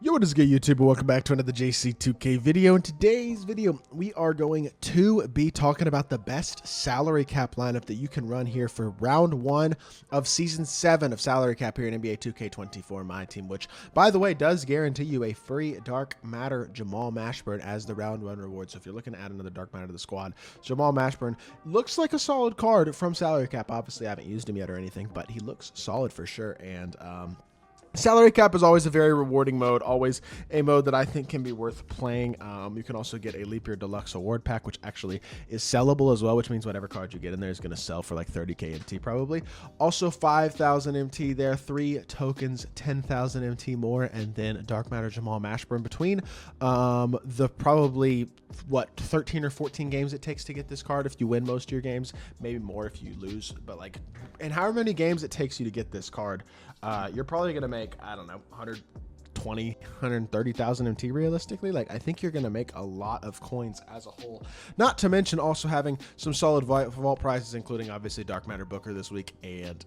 Yo, what is good, YouTube? Welcome back to another JC2K video. In today's video, we are going to be talking about the best salary cap lineup that you can run here for round 1 of season 7 of salary cap here in NBA 2K24 MyTEAM, which, by the way, does guarantee you a free Dark Matter Jamal Mashburn as the round 1 reward. So if you're looking to add another Dark Matter to the squad, Jamal Mashburn looks like a solid card from salary cap. Obviously, I haven't used him yet or anything, but he looks solid for sure. And salary cap is always a very rewarding mode, always a mode that I think can be worth playing. You can also get a Leap Year Deluxe Award Pack, which actually is sellable as well, which means whatever card you get in there is going to sell for like 30k MT probably. Also 5,000 MT there, 3 tokens, 10,000 MT more, and then Dark Matter Jamal Mashburn between the probably, 13 or 14 games it takes to get this card if you win most of your games, maybe more if you lose, but like, and however many games it takes you to get this card, you're probably going to make, I don't know, 130,000 MT realistically. Like, I think you're going to make a lot of coins as a whole, not to mention also having some solid vault prizes, including obviously Dark Matter Booker this week and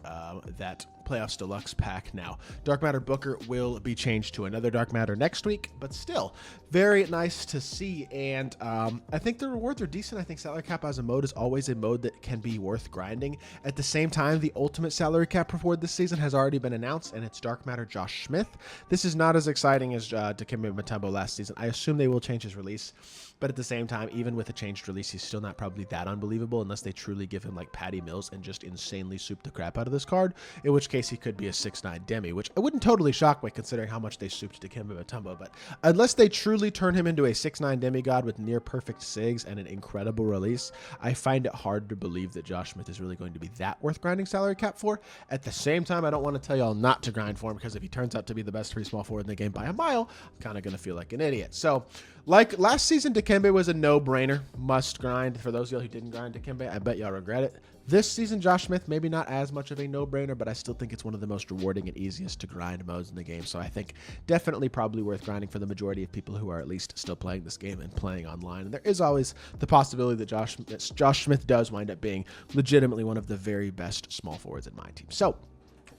that Playoffs Deluxe pack. Now, Dark Matter Booker will be changed to another Dark Matter next week, but still very nice to see. And I think the rewards are decent. I think salary cap as a mode is always a mode that can be worth grinding. At the same time, the ultimate salary cap reward this season has already been announced, and it's Dark Matter Josh Smith. This is not as exciting as Dikembe Mutombo last season. I assume they will change his release, but at the same time, even with a changed release, he's still not probably that unbelievable unless they truly give him like Patty Mills and just insanely soup the crap out of this card, in which case he could be a 6'9 demi, which I wouldn't totally shock me considering how much they souped Dikembe Mutombo. But unless they truly turn him into a 6'9 demigod with near perfect SIGs and an incredible release, I find it hard to believe that Josh Smith is really going to be that worth grinding salary cap for. At the same time, I don't want to tell y'all not to grind for him, because if he turns out to be the best free small forward in the game by a mile, I'm kind of going to feel like an idiot. So, like last season, Dikembe was a no-brainer, must grind. For those of y'all who didn't grind Dikembe, I bet y'all regret it. This season, Josh Smith, maybe not as much of a no-brainer, but I still think it's one of the most rewarding and easiest to grind modes in the game. So I think definitely probably worth grinding for the majority of people who are at least still playing this game and playing online. And there is always the possibility that Josh Smith does wind up being legitimately one of the very best small forwards in my team. So,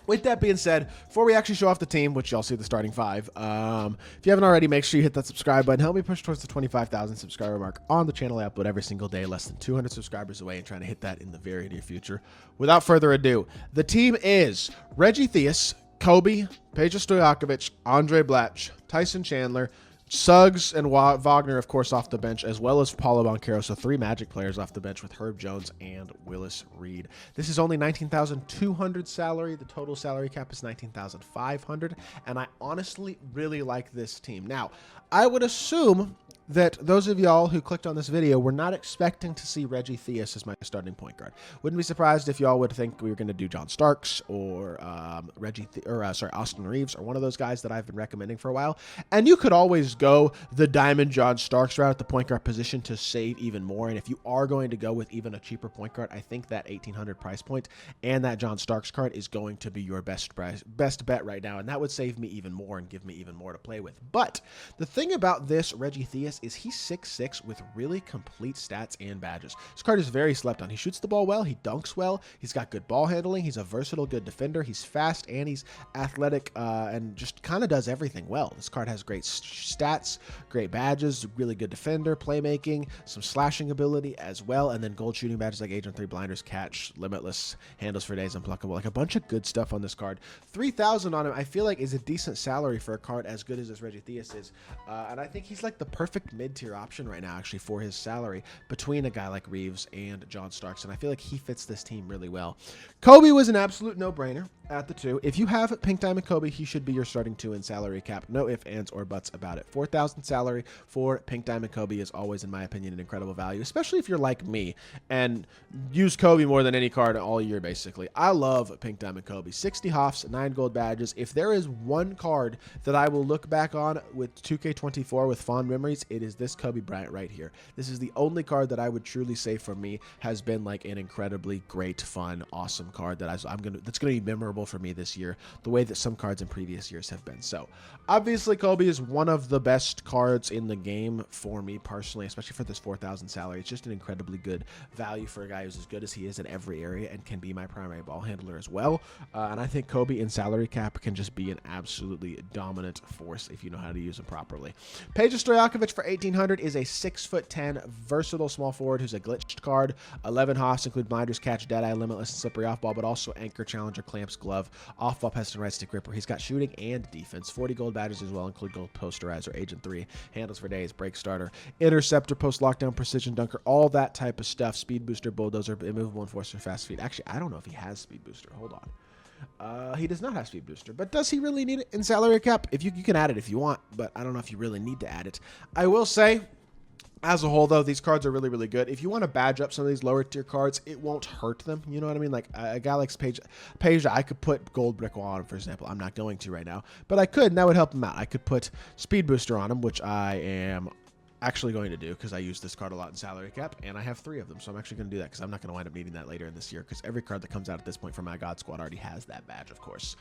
with that being said, before we actually show off the team, which y'all see the starting 5, if you haven't already, make sure you hit that subscribe button. Help me push towards the 25,000 subscriber mark on the channel. I upload every single day, less than 200 subscribers away, and trying to hit that in the very near future. Without further ado, the team is Reggie Theus, Kobe, Peja Stojakovic, Andre Blatch, Tyson Chandler, Suggs and Wagner, of course, off the bench, as well as Paulo Banchero. So 3 Magic players off the bench with Herb Jones and Willis Reed. This is only 19,200 salary. The total salary cap is 19,500. And I honestly really like this team. Now, I would assume that those of y'all who clicked on this video were not expecting to see Reggie Theus as my starting point guard. Wouldn't be surprised if y'all would think we were going to do John Starks or Austin Reeves, or one of those guys that I've been recommending for a while. And you could always go the Diamond John Starks route at the point guard position to save even more. And if you are going to go with even a cheaper point guard, I think that 1,800 price point and that John Starks card is going to be your best bet right now. And that would save me even more and give me even more to play with. But the thing about this Reggie Theus is he's 6'6" with really complete stats and badges. This card is very slept on. He shoots the ball well, he dunks well, he's got good ball handling, he's a versatile good defender, he's fast, and he's athletic, and just kind of does everything well. This card has great stats, great badges, really good defender, playmaking, some slashing ability as well, and then gold shooting badges like Agent 3, Blinders, Catch, Limitless, Handles for Days, Unpluckable, like a bunch of good stuff on this card. 3,000 on him, I feel like, is a decent salary for a card as good as this Reggie Theus is, and I think he's like the perfect mid-tier option right now, actually, for his salary between a guy like Reeves and John Starks, and I feel like he fits this team really well. Kobe was an absolute no-brainer at the 2. If you have Pink Diamond Kobe, he should be your starting 2 in salary cap. No ifs, ands, or buts about it. 4,000 salary for Pink Diamond Kobe is always, in my opinion, an incredible value, especially if you're like me and use Kobe more than any card all year, basically. I love Pink Diamond Kobe. 60 Hoffs, 9 gold badges. If there is one card that I will look back on with 2K24 with fond memories, it is this Kobe Bryant right here. This is the only card that I would truly say for me has been like an incredibly great, fun, awesome card that that's gonna be memorable for me this year, the way that some cards in previous years have been. So obviously Kobe is one of the best cards in the game for me personally, especially for this 4,000 salary. It's just an incredibly good value for a guy who's as good as he is in every area and can be my primary ball handler as well. And I think Kobe in salary cap can just be an absolutely dominant force if you know how to use him properly. Peja Stojakovic for 1,800 is a 6'10" versatile small forward who's a glitched card. 11 hoffs include blinders, catch, deadeye, limitless, and slippery off ball, but also anchor, challenger, clamps, glove, off ball, pestle, and right stick ripper. He's got shooting and defense. 40 gold badges as well, include gold posterizer, agent 3, handles for days, break starter, interceptor, post lockdown, precision dunker, all that type of stuff. Speed booster, bulldozer, immovable enforcer, fast feet. Actually, I don't know if he has speed booster. Hold on. He does not have speed booster, but does he really need it in salary cap? If you can add it if you want, but I don't know if you really need to add it. I will say, as a whole, though, these cards are really, really good. If you want to badge up some of these lower tier cards, it won't hurt them. You know what I mean? Like a guy like Peja, I could put gold brick wall on him, for example. I'm not going to right now, but I could, and that would help him out. I could put speed booster on him, which I am actually going to do because I use this card a lot in salary cap, and I have 3 of them, so I'm actually going to do that because I'm not going to wind up needing that later in this year because every card that comes out at this point from my God Squad already has that badge, of course.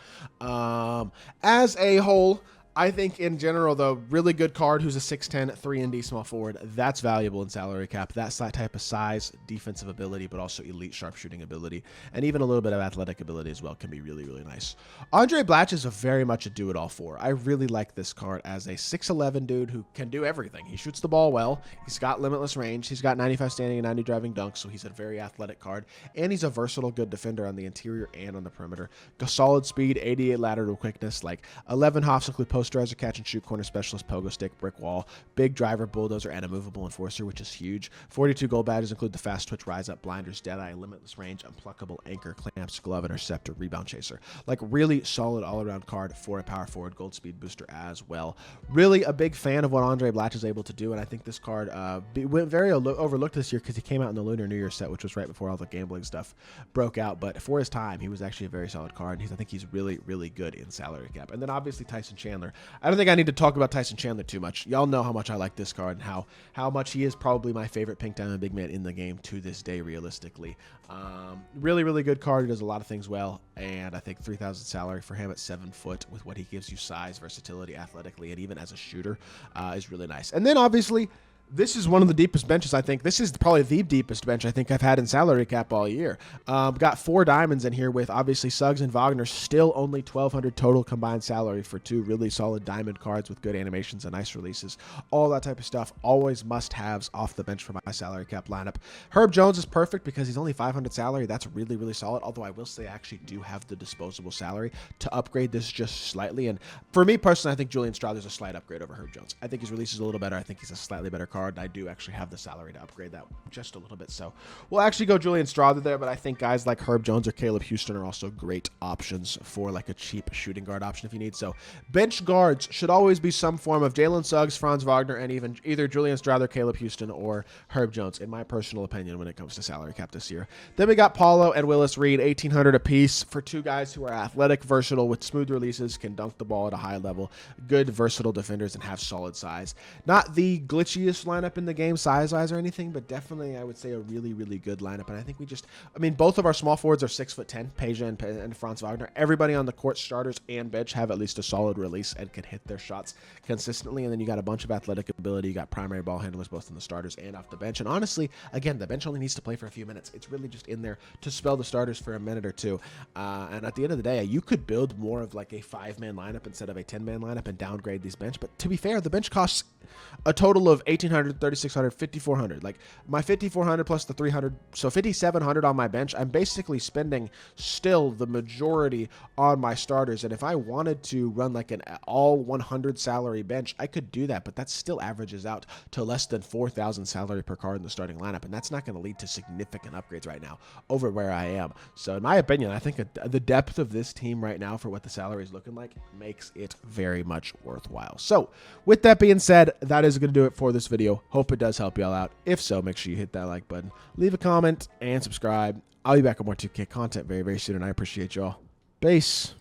As a whole, I think in general, though, really good card who's a 6'10", 3-and-D small forward. That's valuable in salary cap. That's that type of size, defensive ability, but also elite sharpshooting ability, and even a little bit of athletic ability as well can be really, really nice. Andre Blatch is very much a do-it-all for. I really like this card as a 6'11" dude who can do everything. He shoots the ball well. He's got limitless range. He's got 95 standing and 90 driving dunks, so he's a very athletic card, and he's a versatile, good defender on the interior and on the perimeter. Solid speed, 88 lateral quickness, like 11 hoffs include posterizer, catch and shoot, corner specialist, pogo stick, brick wall, big driver, bulldozer, and a movable enforcer, which is huge. 42 gold badges include the fast twitch, rise up, blinders, deadeye, limitless range, unpluckable, anchor, clamps, glove, interceptor, rebound chaser. Like really solid all-around card for a power forward, gold speed booster as well. Really a big fan of what Andre Blatch is able to do, and I think this card went very overlooked this year because he came out in the Lunar New Year set, which was right before all the gambling stuff broke out. But for his time, he was actually a very solid card. I think he's really, really good in salary cap. And then obviously Tyson Chandler. I don't think I need to talk about Tyson Chandler too much. Y'all know how much I like this card and how much he is probably my favorite pink diamond big man in the game to this day, realistically. Really, really good card. He does a lot of things well, and I think 3,000 salary for him at 7 foot with what he gives you size, versatility, athletically, and even as a shooter is really nice. And then obviously, this is one of the deepest benches, I think. This is probably the deepest bench I think I've had in salary cap all year. Got 4 diamonds in here with obviously Suggs and Wagner. Still only 1,200 total combined salary for 2 really solid diamond cards with good animations and nice releases. All that type of stuff. Always must-haves off the bench for my salary cap lineup. Herb Jones is perfect because he's only 500 salary. That's really, really solid. Although I will say I actually do have the disposable salary to upgrade this just slightly. And for me personally, I think Julian Strawther's a slight upgrade over Herb Jones. I think his release is a little better. I think he's a slightly better card. I do actually have the salary to upgrade that just a little bit, so we'll actually go Julian Strawther there, but I think guys like Herb Jones or Caleb Houston are also great options for like a cheap shooting guard option if you need. So bench guards should always be some form of Jalen Suggs, Franz Wagner, and even either Julian Strawther, Caleb Houston, or Herb Jones, in my personal opinion, when it comes to salary cap this year. Then we got Paulo and Willis Reed, 1,800 apiece for 2 guys who are athletic, versatile, with smooth releases, can dunk the ball at a high level, good versatile defenders, and have solid size. Not the glitchiest lineup in the game size-wise or anything, but definitely I would say a really, really good lineup. And I think both of our small forwards are 6'10", Peja and Franz Wagner. Everybody on the court, starters and bench, have at least a solid release and can hit their shots consistently. And then you got a bunch of athletic ability. You got primary ball handlers both in the starters and off the bench. And honestly, again, the bench only needs to play for a few minutes. It's really just in there to spell the starters for a minute or two. And at the end of the day, you could build more of like a 5-man lineup instead of a 10-man lineup and downgrade these bench. But to be fair, the bench costs a total of 1,800, 3,600, 5,400. Like my 5,400 plus the 300, so 5,700 on my bench. I'm basically spending still the majority on my starters. And if I wanted to run like an all 100 salary bench, I could do that, but that still averages out to less than 4,000 salary per card in the starting lineup. And that's not going to lead to significant upgrades right now over where I am. So in my opinion, I think the depth of this team right now for what the salary is looking like makes it very much worthwhile. So with that being said, that is going to do it for this video. Hope it does help y'all out. If so, make sure you hit that like button, leave a comment, and subscribe. I'll be back with more 2K content very, very soon, and I appreciate y'all. Peace.